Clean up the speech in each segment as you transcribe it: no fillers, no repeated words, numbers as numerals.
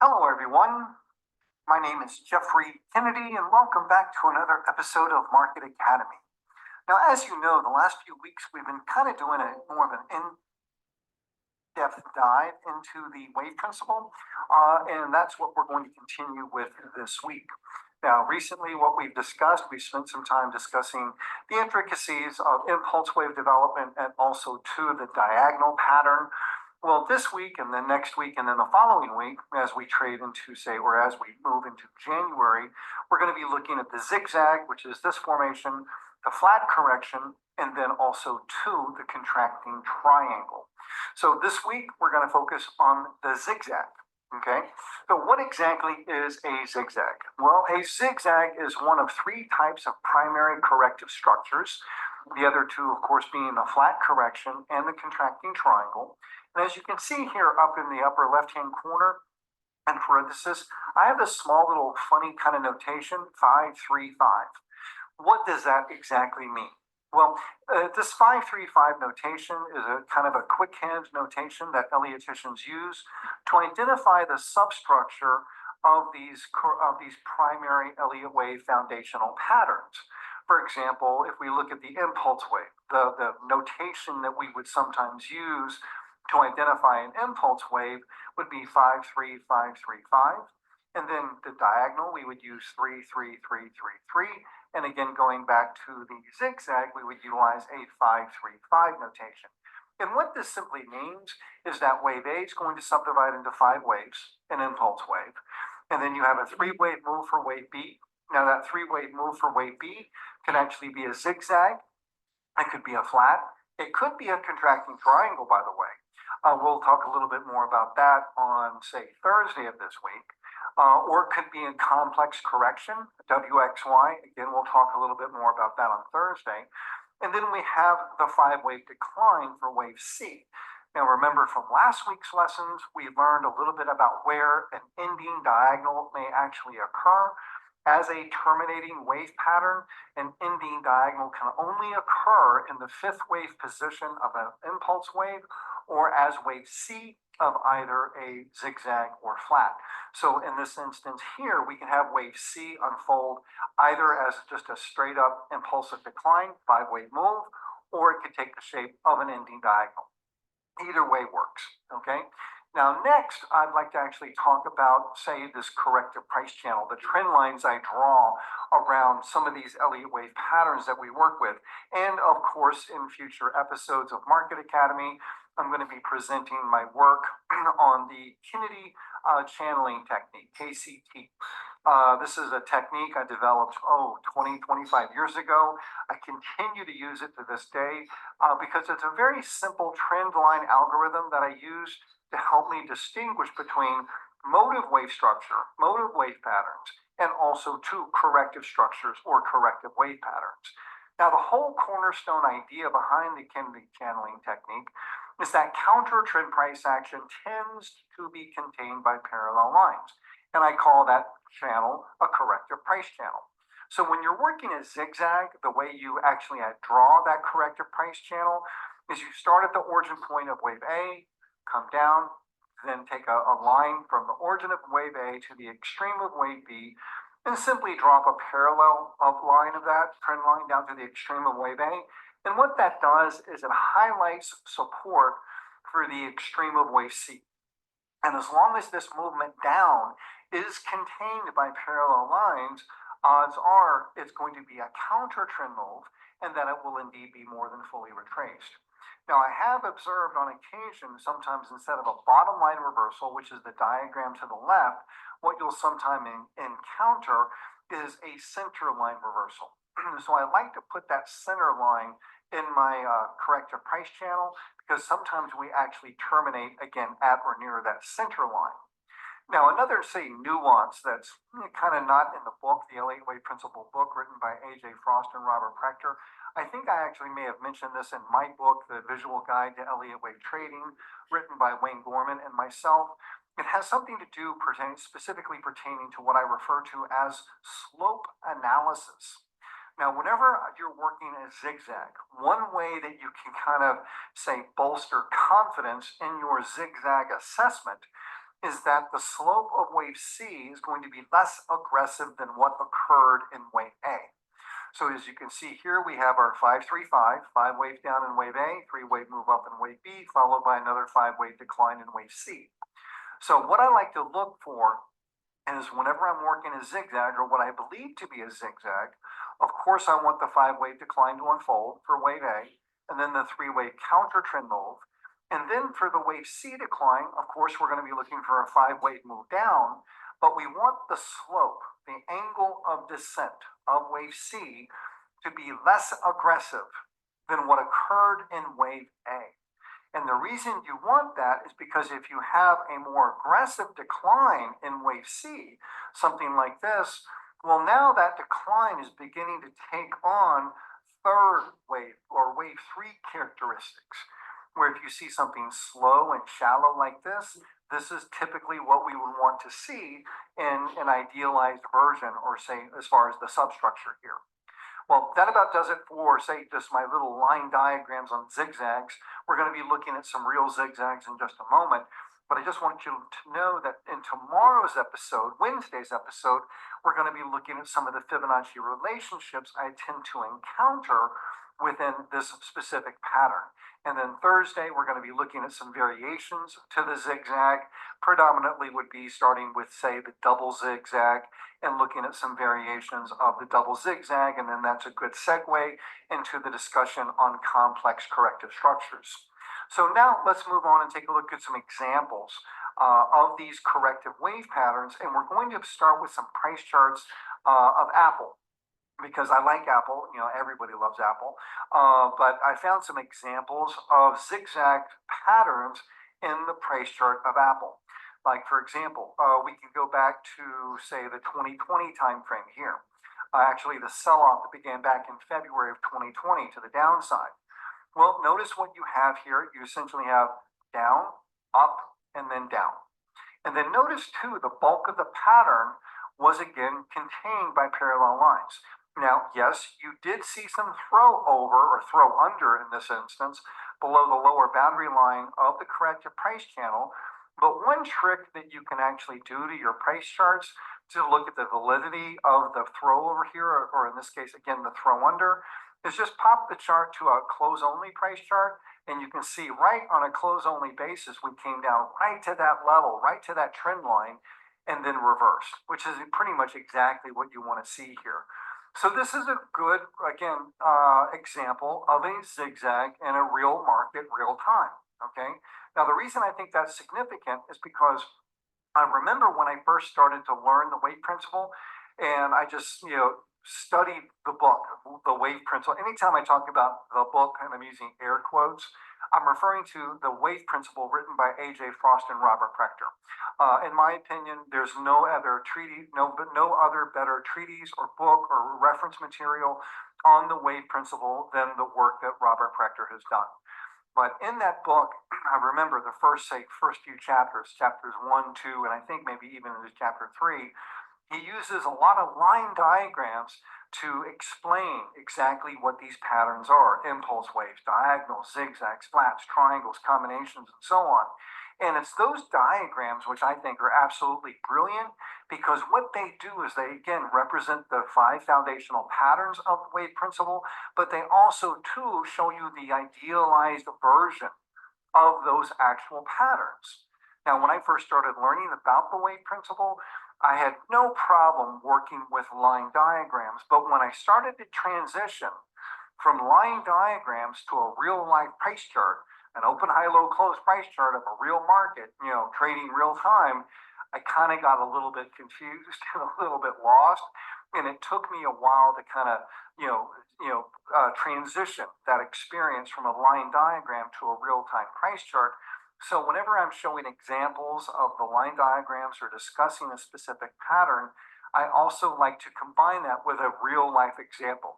Hello, everyone. My name is Jeffrey Kennedy, and welcome back to another episode of Market Academy. Now, as you know, the last few weeks we've been kind of doing more of an in-depth dive into the wave principle, and that's what we're going to continue with this week. Now, recently, what we've discussed, we've spent some time discussing the intricacies of impulse wave development and also the diagonal pattern. Well, this week and then next week and then the following week, as we trade into, or as we move into January, we're going to be looking at the zigzag, which is this formation, the flat correction, and then also the contracting triangle. So this week, we're going to focus on the zigzag. Okay, so what exactly is a zigzag? Well, a zigzag is one of three types of primary corrective structures. The other two, of course, being the flat correction and the contracting triangle. And as you can see here up in the upper left-hand corner and parenthesis, I have this small little funny kind of notation, 535. What does that exactly mean? Well, this 535 notation is a kind of a quick-hand notation that Elioticians use to identify the substructure of these primary Elliott wave foundational patterns. For example, if we look at the impulse wave, the notation that we would sometimes use to identify an impulse wave would be 53535. And then the diagonal, we would use 33333. And again, going back to the zigzag, we would utilize a 535 notation. And what this simply means is that wave A is going to subdivide into 5 waves, an impulse wave. And then you have a 3-wave move for wave B. Now that 3-wave move for wave B could actually be a zigzag. It could be a flat. It could be a contracting triangle, by the way. We'll talk a little bit more about that on, say, Thursday of this week. Or it could be a complex correction, WXY. Again, we'll talk a little bit more about that on Thursday. And then we have the 5-wave decline for wave C. Now, remember from last week's lessons, we learned a little bit about where an ending diagonal may actually occur. As a terminating wave pattern, an ending diagonal can only occur in the 5th wave position of an impulse wave or as wave C of either a zigzag or flat. So in this instance here, we can have wave C unfold either as just a straight up impulsive decline, 5-wave move, or it could take the shape of an ending diagonal. Either way works, okay? Now, next, I'd like to actually talk about, say, this corrective price channel, the trend lines I draw around some of these Elliott wave patterns that we work with. And of course, in future episodes of Market Academy, I'm going to be presenting my work on the Kennedy channeling technique, KCT. This is a technique I developed, 25 years ago. I continue to use it to this day because it's a very simple trend line algorithm that I use to help me distinguish between motive wave structure, motive wave patterns, and also corrective structures or corrective wave patterns. Now, the whole cornerstone idea behind the Kennedy channeling technique is that counter trend price action tends to be contained by parallel lines. And I call that channel a corrective price channel. So when you're working a zigzag, the way you actually draw that corrective price channel is you start at the origin point of wave A, come down, then take a line from the origin of wave A to the extreme of wave B, and simply drop a parallel line of that trend line down to the extreme of wave A. And what that does is it highlights support for the extreme of wave C. And as long as this movement down is contained by parallel lines, odds are it's going to be a counter trend move and that it will indeed be more than fully retraced. Now, I have observed on occasion, sometimes instead of a bottom line reversal, which is the diagram to the left, what you'll sometimes encounter is a center line reversal. So I like to put that center line in my corrective price channel because sometimes we actually terminate, again, at or near that center line. Now, another, say, nuance that's kind of not in the book, the Elliott Wave Principle book written by A.J. Frost and Robert Prechter. I think I actually may have mentioned this in my book, The Visual Guide to Elliott Wave Trading, written by Wayne Gorman and myself. It has something to do specifically pertaining to what I refer to as slope analysis. Now, whenever you're working a zigzag, one way that you can kind of, say, bolster confidence in your zigzag assessment is that the slope of wave C is going to be less aggressive than what occurred in wave A. So as you can see here, we have our 5-3-5, 5 waves down in wave A, 3 wave move up in wave B, followed by another 5 wave decline in wave C. So what I like to look for is whenever I'm working a zigzag, or what I believe to be a zigzag, of course I want the 5 wave decline to unfold for wave A, and then the 3 wave counter trend move. And then for the wave C decline, of course, we're going to be looking for a 5 wave move down, but we want the slope, the angle of descent of wave C to be less aggressive than what occurred in wave A. And the reason you want that is because if you have a more aggressive decline in wave C, something like this, well, now that decline is beginning to take on third wave or wave 3 characteristics, where if you see something slow and shallow like this is typically what we would want to see in an idealized version, or say as far as the substructure here. Well, that about does it for, say, just my little line diagrams on zigzags. We're going to be looking at some real zigzags in just a moment, but I just want you to know that in tomorrow's episode, Wednesday's episode, we're going to be looking at some of the Fibonacci relationships I tend to encounter within this specific pattern. And then Thursday, we're going to be looking at some variations to the zigzag. Predominantly would be starting with, say, the double zigzag and looking at some variations of the double zigzag. And then that's a good segue into the discussion on complex corrective structures. So now let's move on and take a look at some examples of these corrective wave patterns. And we're going to start with some price charts of Apple, because I like Apple, everybody loves Apple, but I found some examples of zigzag patterns in the price chart of Apple. Like, for example, we can go back to, say, the 2020 timeframe here. Actually, the sell-off that began back in February of 2020 to the downside. Well, notice what you have here. You essentially have down, up, and then down. And then notice, too, the bulk of the pattern was, again, contained by parallel lines. Now, yes, you did see some throw over or throw under in this instance below the lower boundary line of the corrective price channel. But one trick that you can actually do to your price charts to look at the validity of the throw over here, or in this case, again, the throw under, is just pop the chart to a close only price chart. And you can see right on a close only basis, we came down right to that level, right to that trend line, and then reversed, which is pretty much exactly what you want to see here. So this is a good, again, example of a zigzag in a real market, real time, okay? Now, the reason I think that's significant is because I remember when I first started to learn the wave principle, and I just, studied the book, The Wave Principle. Anytime I talk about the book, and I'm using air quotes, I'm referring to the wave principle written by A.J. Frost and Robert Prechter. In my opinion, there's no other treatise, no other better treatise or book or reference material on the wave principle than the work that Robert Prechter has done. But in that book, I remember the first few chapters, chapters 1, 2, and I think maybe even into chapter 3, he uses a lot of line diagrams to explain exactly what these patterns are: impulse waves, diagonals, zigzags, flats, triangles, combinations, and so on. And it's those diagrams which I think are absolutely brilliant, because what they do is they, again, represent the 5 foundational patterns of the wave principle, but they also, too, show you the idealized version of those actual patterns. Now, when I first started learning about the wave principle, I had no problem working with line diagrams, but when I started to transition from line diagrams to a real life price chart, an open, high, low, close price chart of a real market, trading real time, I kind of got a little bit confused and a little bit lost, and it took me a while to kind of, transition that experience from a line diagram to a real-time price chart. So whenever I'm showing examples of the line diagrams or discussing a specific pattern, I also like to combine that with a real life example.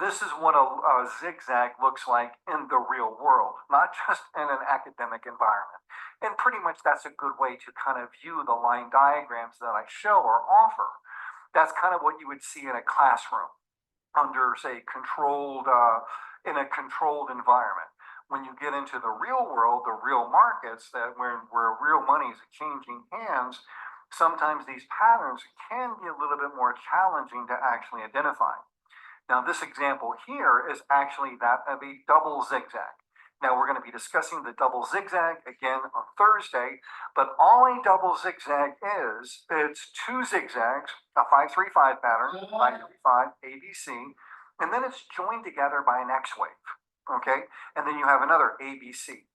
This is what a zigzag looks like in the real world, not just in an academic environment. And pretty much that's a good way to kind of view the line diagrams that I show or offer. That's kind of what you would see in a classroom under, say, in a controlled environment. When you get into the real world, the real markets, where real money is changing hands, sometimes these patterns can be a little bit more challenging to actually identify. Now, this example here is actually that of a double zigzag. Now, we're going to be discussing the double zigzag again on Thursday, but all a double zigzag is, it's two zigzags, a 5-3-5 pattern, 5-3-5, ABC, and then it's joined together by an X wave, okay? And then you have another ABC.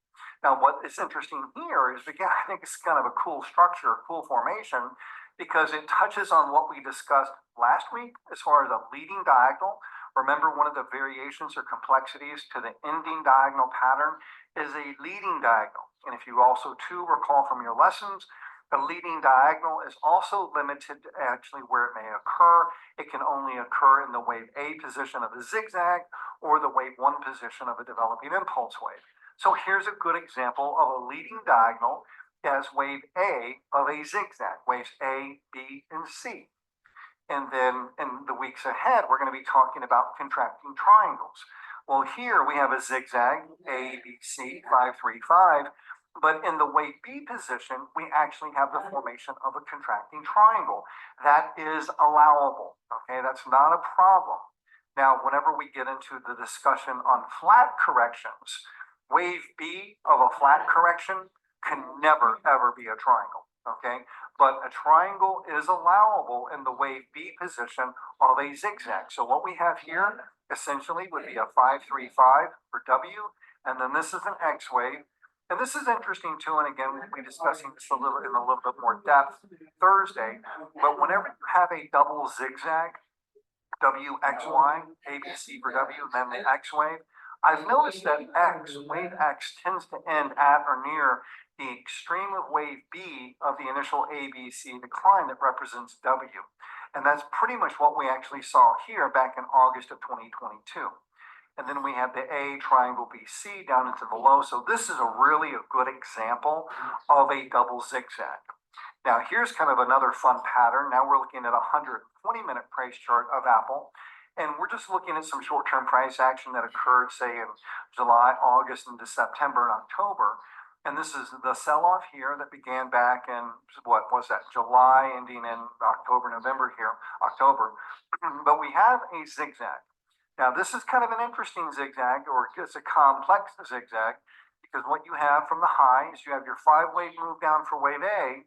Now, what is interesting here is, again, I think it's kind of a cool structure, cool formation, because it touches on what we discussed last week as far as a leading diagonal. Remember, one of the variations or complexities to the ending diagonal pattern is a leading diagonal. And if you also, too, recall from your lessons, the leading diagonal is also limited to actually where it may occur. It can only occur in the wave A position of a zigzag or the wave 1 position of a developing impulse wave. So here's a good example of a leading diagonal as wave A of a zigzag, waves A, B, and C. And then in the weeks ahead, we're going to be talking about contracting triangles. Well, here we have a zigzag, A, B, C, 5-3-5, but in the wave B position, we actually have the formation of a contracting triangle. That is allowable, okay? That's not a problem. Now, whenever we get into the discussion on flat corrections, wave B of a flat correction can never, ever be a triangle, okay? But a triangle is allowable in the wave B position of a zigzag. So what we have here essentially would be a 5-3-5 for W, and then this is an X wave. And this is interesting too, and again, we'll be discussing this in a little bit more depth Thursday, but whenever you have a double zigzag, WXY, ABC for W, and then the X wave, I've noticed that wave X tends to end at or near the extreme of wave B of the initial ABC decline that represents W. And that's pretty much what we actually saw here back in August of 2022. And then we have the A triangle BC down into the low. So this is a really good example of a double zigzag. Now here's kind of another fun pattern. Now we're looking at a 120-minute price chart of Apple. And we're just looking at some short-term price action that occurred, say, in July, August, into September and October. And this is the sell-off here that began back in, what was that, July, ending in October, November here, October. But we have a zigzag. Now, this is kind of an interesting zigzag, or it's a complex zigzag, because what you have from the high is you have your 5-wave move down for wave A,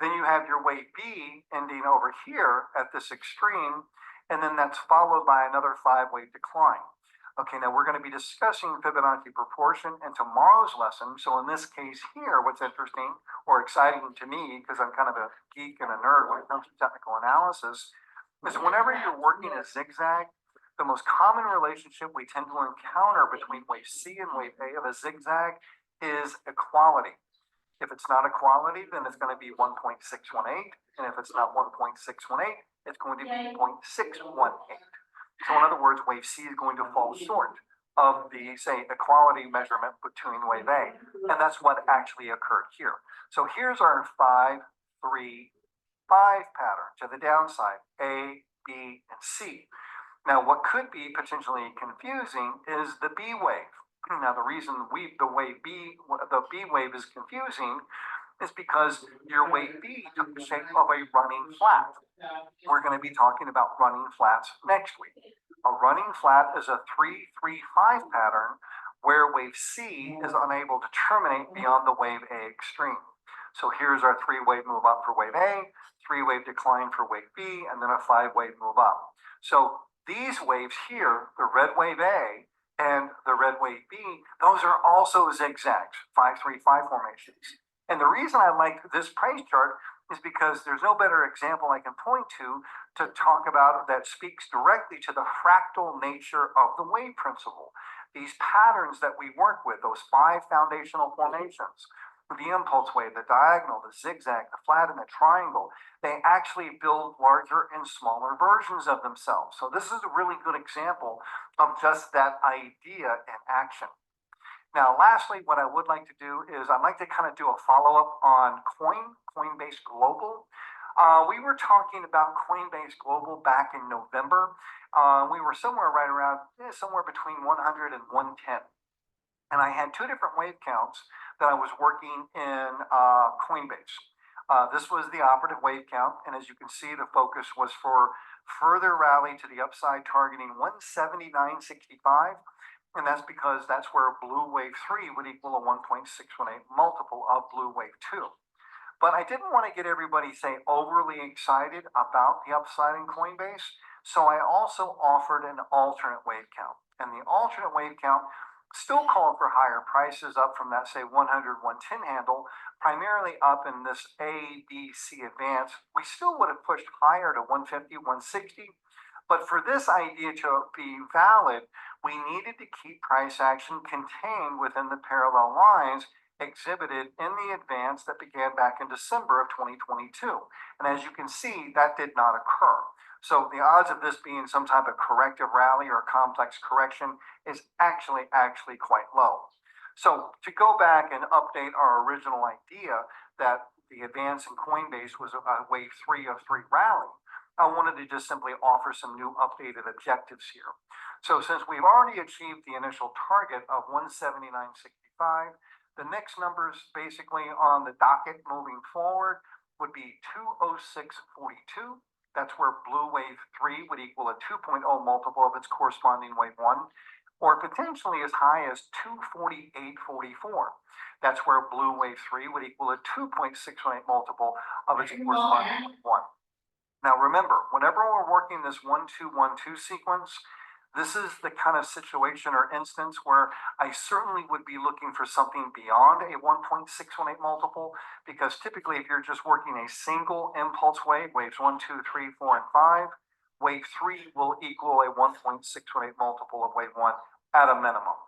then you have your wave B ending over here at this extreme, and then that's followed by another 5-wave decline. Okay, now we're going to be discussing Fibonacci proportion in tomorrow's lesson. So in this case here, what's interesting or exciting to me, because I'm kind of a geek and a nerd when it comes to technical analysis, is whenever you're working a zigzag, the most common relationship we tend to encounter between wave C and wave A of a zigzag is equality. If it's not equality, then it's going to be 1.618. And if it's not 1.618, it's going to be 0.618. So in other words, wave C is going to fall short of the, say, equality measurement between wave A. And that's what actually occurred here. So here's our 5-3-5 pattern to the downside, A, B, and C. Now, what could be potentially confusing is the B wave. Now, the reason the B wave is confusing is because your wave B took the shape of a running flat. We're going to be talking about running flats next week. A running flat is a 3-3-5 pattern where wave C is unable to terminate beyond the wave A extreme. So here's our 3-wave move up for wave A, 3-wave decline for wave B, and then a 5-wave move up. So these waves here, the red wave A and the red wave B, those are also zigzags, 5-3-5 formations. And the reason I like this price chart is because there's no better example I can point to talk about that speaks directly to the fractal nature of the wave principle. These patterns that we work with, those 5 foundational formations, the impulse wave, the diagonal, the zigzag, the flat, and the triangle, they actually build larger and smaller versions of themselves. So this is a really good example of just that idea in action. Now, lastly, what I would like to do is I'd like to kind of do a follow-up on Coinbase Global. We were talking about Coinbase Global back in November. We were somewhere right around, somewhere between 100 and 110. And I had two different wave counts that I was working in Coinbase. This was the operative wave count, and as you can see, the focus was for further rally to the upside, targeting 179.65, and that's because that's where blue wave 3 would equal a 1.618 multiple of blue wave 2. But I didn't want to get everybody, say, overly excited about the upside in Coinbase, so I also offered an alternate wave count. And the alternate wave count still called for higher prices up from that, say, 100, 110 handle, primarily up in this A, B, C advance. We still would have pushed higher to 150, 160. But for this idea to be valid, we needed to keep price action contained within the parallel lines exhibited in the advance that began back in December of 2022. And as you can see, that did not occur. So the odds of this being some type of corrective rally or complex correction is actually quite low. So to go back and update our original idea that the advance in Coinbase was a wave 3 of 3 rally, I wanted to just simply offer some new updated objectives here. So since we've already achieved the initial target of 179.65, the next numbers basically on the docket moving forward would be 206.42. That's where blue wave 3 would equal a 2.0 multiple of its corresponding wave 1, or potentially as high as 248.44. That's where blue wave 3 would equal a 2.618 multiple of its corresponding wave 1. Now remember, whenever we're working this 1-2-1-2 sequence, this is the kind of situation or instance where I certainly would be looking for something beyond a 1.618 multiple, because typically if you're just working a single impulse wave, waves 1, 2, 3, 4, and 5, wave 3 will equal a 1.618 multiple of wave 1 at a minimum.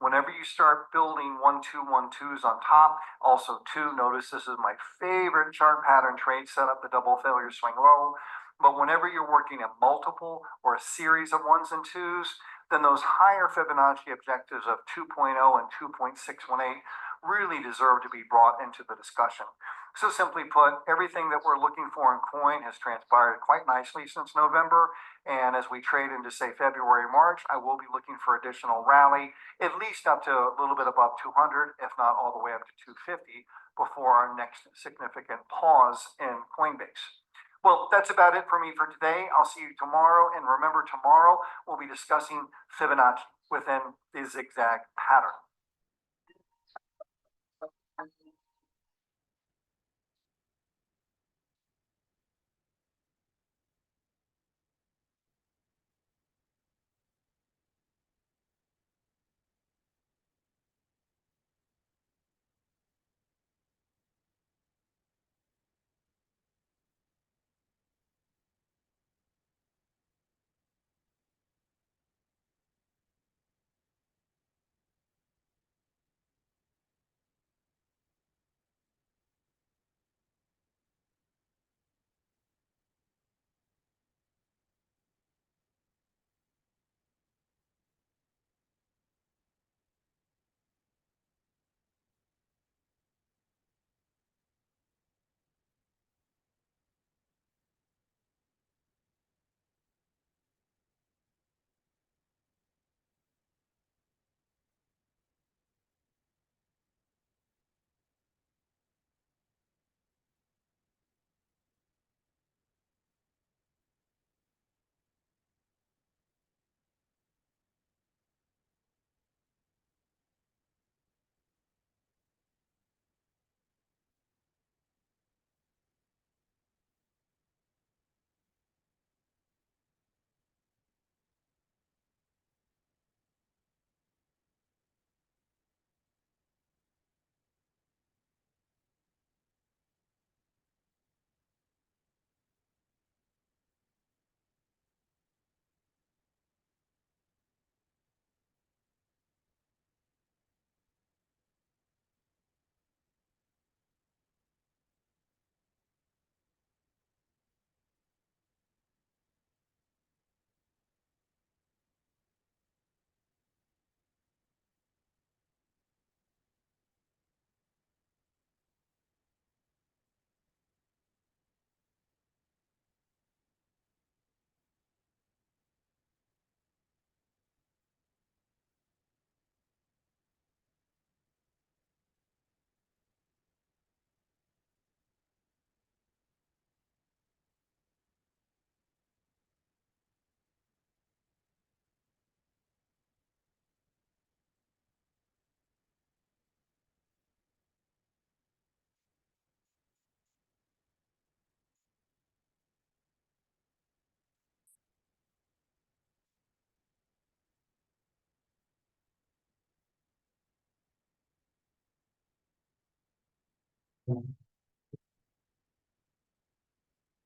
Whenever you start building 1-2-1-2s on top, also 2, notice this is my favorite chart pattern trade setup, the double failure swing low. But whenever you're working a multiple or a series of 1s and 2s, then those higher Fibonacci objectives of 2.0 and 2.618 really deserve to be brought into the discussion. So simply put, everything that we're looking for in coin has transpired quite nicely since November. And as we trade into, say, February, March, I will be looking for additional rally, at least up to a little bit above 200, if not all the way up to 250, before our next significant pause in Coinbase. Well, that's about it for me for today. I'll see you tomorrow. And remember, tomorrow we'll be discussing Fibonacci within the zigzag pattern.